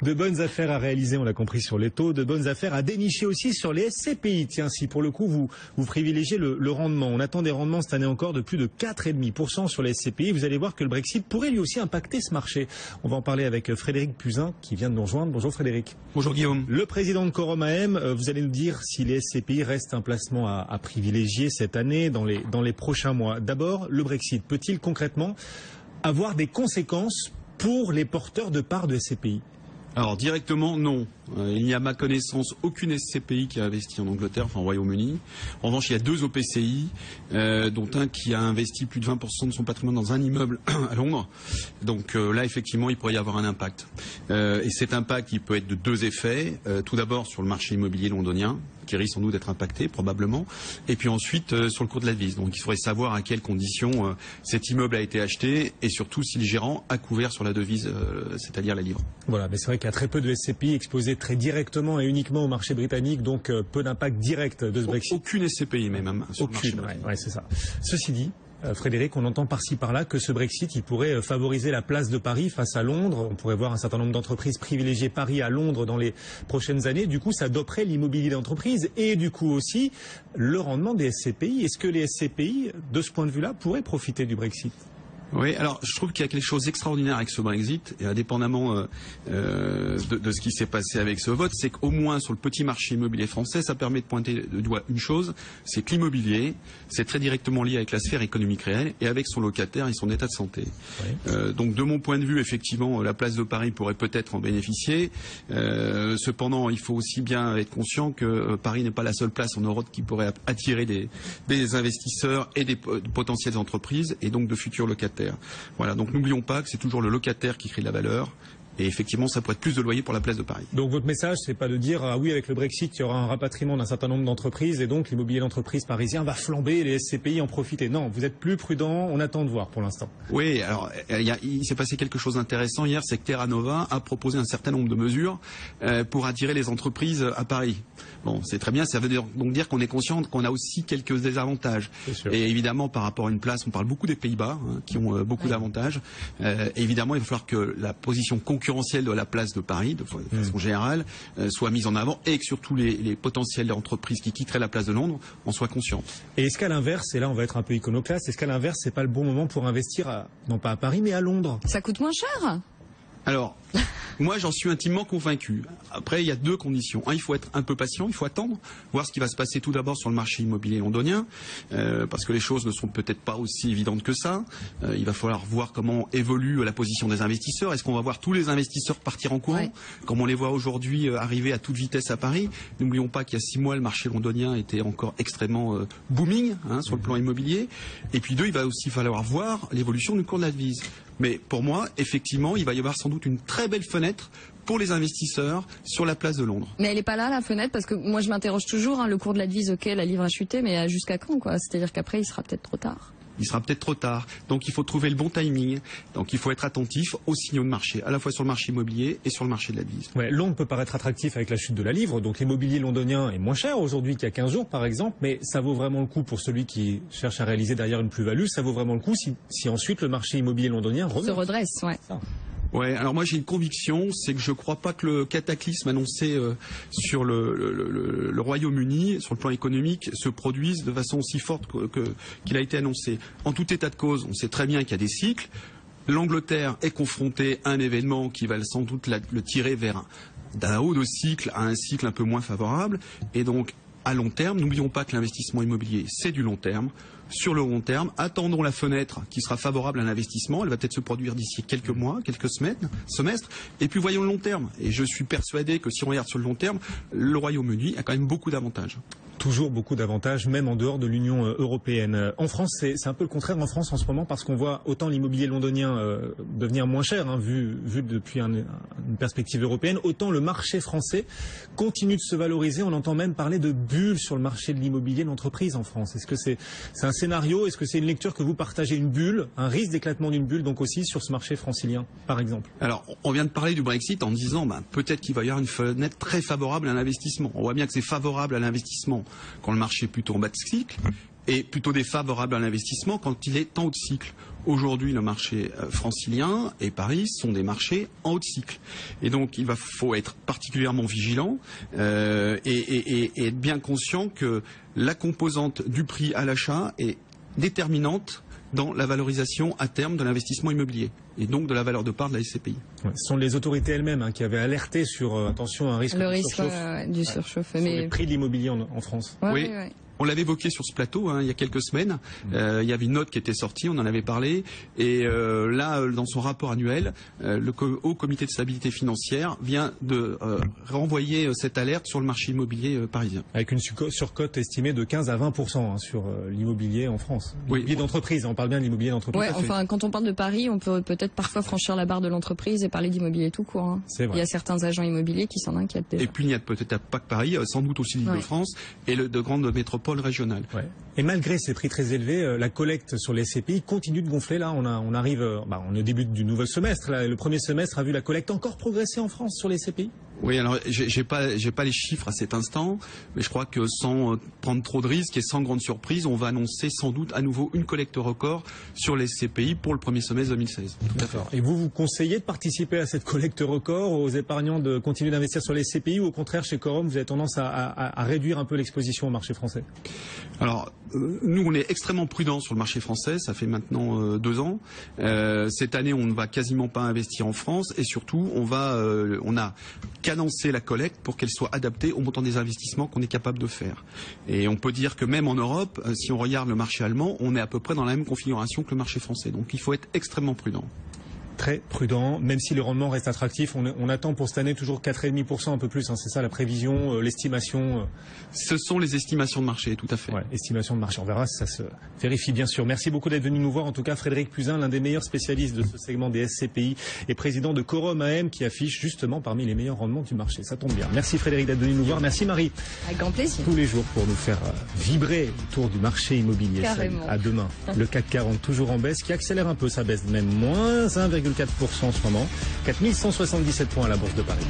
De bonnes affaires à réaliser, on l'a compris, sur les taux, de bonnes affaires à dénicher aussi sur les SCPI. Tiens, si pour le coup vous privilégiez le rendement, on attend des rendements cette année encore de plus de 4,5% sur les SCPI. Vous allez voir que le Brexit pourrait lui aussi impacter ce marché. On va en parler avec Frédéric Puzin qui vient de nous rejoindre. Bonjour Frédéric. Bonjour Guillaume. Le président de Quorum AM, vous allez nous dire si les SCPI restent un placement à privilégier cette année, dans les prochains mois. D'abord, le Brexit peut-il concrètement avoir des conséquences pour les porteurs de parts de SCPI? Alors directement, non. Il n'y a à ma connaissance aucune SCPI qui a investi en Angleterre, enfin au Royaume-Uni. En revanche, il y a 2 OPCI, dont un qui a investi plus de 20% de son patrimoine dans un immeuble à Londres. Donc là, effectivement, il pourrait y avoir un impact. Et cet impact, il peut être de 2 effets. Tout d'abord sur le marché immobilier londonien, qui risque sans doute d'être impacté, probablement. Et puis ensuite, sur le cours de la devise. Donc il faudrait savoir à quelles conditions cet immeuble a été acheté et surtout si le gérant a couvert sur la devise, c'est-à-dire la livre. Voilà, mais c'est vrai qu'il y a très peu de SCPI exposés très directement et uniquement au marché britannique, donc peu d'impact direct de ce Brexit. Aucune SCPI même sur le marché britannique. Ouais, c'est ça. Ceci dit, Frédéric, on entend par-ci par-là que ce Brexit, il pourrait favoriser la place de Paris face à Londres. On pourrait voir un certain nombre d'entreprises privilégier Paris à Londres dans les prochaines années. Du coup, ça doperait l'immobilier d'entreprise et du coup aussi le rendement des SCPI. Est-ce que les SCPI, de ce point de vue-là, pourraient profiter du Brexit ? Oui, alors je trouve qu'il y a quelque chose d'extraordinaire avec ce Brexit, et indépendamment de ce qui s'est passé avec ce vote, c'est qu'au moins sur le petit marché immobilier français, ça permet de pointer du doigt une chose, c'est que l'immobilier, c'est très directement lié avec la sphère économique réelle et avec son locataire et son état de santé. Oui. Donc de mon point de vue, effectivement, la place de Paris pourrait peut-être en bénéficier. Cependant, il faut aussi bien être conscient que Paris n'est pas la seule place en Europe qui pourrait attirer des investisseurs et des potentielles entreprises et donc de futurs locataires. Voilà, donc n'oublions pas que c'est toujours le locataire qui crée de la valeur. Et effectivement, ça pourrait être plus de loyer pour la place de Paris. Donc votre message, c'est pas de dire ah oui, avec le Brexit, il y aura un rapatriement d'un certain nombre d'entreprises et donc l'immobilier d'entreprise parisien va flamber, les SCPI en profiter. Non, vous êtes plus prudent, on attend de voir pour l'instant. Oui, alors il s'est passé quelque chose d'intéressant hier, c'est que Terra Nova a proposé un certain nombre de mesures pour attirer les entreprises à Paris. Bon, c'est très bien, ça veut donc dire qu'on est conscient qu'on a aussi quelques désavantages. Et évidemment, par rapport à une place, on parle beaucoup des Pays-Bas, qui ont beaucoup d'avantages. Évidemment, il va falloir que la position concurrentielle de la place de Paris, de façon générale, soit mise en avant et que surtout les potentielles entreprises qui quitteraient la place de Londres en soient conscientes. Et est-ce qu'à l'inverse, et là on va être un peu iconoclaste, est-ce qu'à l'inverse, c'est pas le bon moment pour investir, non pas à Paris, mais à Londres? Ça coûte moins cher. Alors, moi j'en suis intimement convaincu. Après, il y a 2 conditions. Un, il faut être un peu patient, il faut attendre, voir ce qui va se passer tout d'abord sur le marché immobilier londonien, parce que les choses ne sont peut-être pas aussi évidentes que ça. Il va falloir voir comment évolue la position des investisseurs. Est-ce qu'on va voir tous les investisseurs partir en courant, comme on les voit aujourd'hui arriver à toute vitesse à Paris? N'oublions pas qu'il y a 6 mois, le marché londonien était encore extrêmement booming sur le plan immobilier. Et puis 2, il va aussi falloir voir l'évolution du cours de la devise. Mais pour moi, effectivement, il va y avoir sans doute une très belle fenêtre pour les investisseurs sur la place de Londres. Mais elle n'est pas là, la fenêtre, parce que moi je m'interroge toujours, le cours de la devise, ok, la livre a chuté, mais jusqu'à quand, quoi? C'est-à-dire qu'après, il sera peut-être trop tard. Il sera peut-être trop tard. Donc il faut trouver le bon timing. Donc il faut être attentif aux signaux de marché, à la fois sur le marché immobilier et sur le marché de la devise. Ouais, Londres peut paraître attractif avec la chute de la livre, donc l'immobilier londonien est moins cher aujourd'hui qu'il y a 15 jours par exemple, mais ça vaut vraiment le coup pour celui qui cherche à réaliser derrière une plus-value, ça vaut vraiment le coup si ensuite le marché immobilier londonien se redresse. Ouais. Ouais, alors moi j'ai une conviction, c'est que je ne crois pas que le cataclysme annoncé sur le Royaume-Uni, sur le plan économique, se produise de façon aussi forte qu'il a été annoncé. En tout état de cause, on sait très bien qu'il y a des cycles. L'Angleterre est confrontée à un événement qui va sans doute le tirer vers d'un haut de cycle à un cycle un peu moins favorable. Et donc, à long terme, n'oublions pas que l'investissement immobilier, c'est du long terme. Sur le long terme, attendons la fenêtre qui sera favorable à l'investissement. Elle va peut-être se produire d'ici quelques mois, quelques semaines, semestres. Et puis voyons le long terme. Et je suis persuadé que si on regarde sur le long terme, le Royaume-Uni a quand même beaucoup d'avantages. Toujours beaucoup d'avantages, même en dehors de l'Union européenne. En France, c'est un peu le contraire en France en ce moment, parce qu'on voit autant l'immobilier londonien devenir moins cher, vu depuis une perspective européenne, autant le marché français continue de se valoriser. On entend même parler de bulles sur le marché de l'immobilier d'entreprise en France. Est-ce que c'est un scénario, est-ce que c'est une lecture que vous partagez, une bulle, un risque d'éclatement d'une bulle, donc aussi sur ce marché francilien, par exemple? Alors, on vient de parler du Brexit en disant peut-être qu'il va y avoir une fenêtre très favorable à l'investissement. On voit bien que c'est favorable à l'investissement quand le marché est plutôt en bas de cycle. est plutôt défavorable à l'investissement quand il est en haut de cycle. Aujourd'hui, le marché francilien et Paris sont des marchés en haut de cycle. Et donc, faut être particulièrement vigilant et être bien conscient que la composante du prix à l'achat est déterminante dans la valorisation à terme de l'investissement immobilier et donc de la valeur de part de la SCPI. Ouais, ce sont les autorités elles-mêmes qui avaient alerté sur attention à un risque de surchauffe. Du surchauffe. Mais les prix de l'immobilier en France. Oui. On l'avait évoqué sur ce plateau il y a quelques semaines. Il y avait une note qui était sortie, on en avait parlé. Et là, dans son rapport annuel, le Haut Comité de stabilité financière vient de renvoyer cette alerte sur le marché immobilier parisien. Avec une surcote estimée de 15 à 20% sur l'immobilier en France. L'immobilier d'entreprise, on parle bien de l'immobilier d'entreprise. Ouais, enfin, quand on parle de Paris, on peut peut-être parfois franchir la barre de l'entreprise et parler d'immobilier tout court. Hein. C'est vrai. Il y a certains agents immobiliers qui s'en inquiètent déjà. Et puis il n'y a peut-être pas que Paris, sans doute aussi l'Île-de-France et de grandes métropoles régionales. Ouais. Et malgré ces prix très élevés, la collecte sur les SCPI continue de gonfler. Là, on arrive, on est au début du nouvel semestre. Là, le premier semestre a vu la collecte encore progresser en France sur les SCPI. Oui, alors j'ai pas les chiffres à cet instant, mais je crois que sans prendre trop de risques et sans grande surprise, on va annoncer sans doute à nouveau une collecte record sur les SCPI pour le premier semestre 2016. D'accord. Et vous conseillez de participer à cette collecte record aux épargnants de continuer d'investir sur les SCPI ou au contraire chez Quorum vous avez tendance à réduire un peu l'exposition au marché français? Alors nous on est extrêmement prudents sur le marché français, ça fait maintenant 2 ans. Cette année on ne va quasiment pas investir en France et surtout on a cadencer la collecte pour qu'elle soit adaptée au montant des investissements qu'on est capable de faire. Et on peut dire que même en Europe, si on regarde le marché allemand, on est à peu près dans la même configuration que le marché français. Donc il faut être extrêmement prudent. Très prudent, même si le rendement reste attractif. On attend pour cette année toujours 4,5%, un peu plus. Hein, c'est ça la prévision, l'estimation. Ce sont les estimations de marché, tout à fait. Ouais, estimation de marché. On verra si ça se vérifie, bien sûr. Merci beaucoup d'être venu nous voir. En tout cas, Frédéric Puzin, l'un des meilleurs spécialistes de ce segment des SCPI et président de Quorum AM, qui affiche justement parmi les meilleurs rendements du marché. Ça tombe bien. Merci Frédéric d'être venu nous voir. Merci Marie. Avec grand plaisir. Tous les jours pour nous faire vibrer autour du marché immobilier. Carrément. À demain. Le CAC 40 toujours en baisse, qui accélère un peu sa baisse, même moins 1,4% en ce moment. 4177 points à la Bourse de Paris.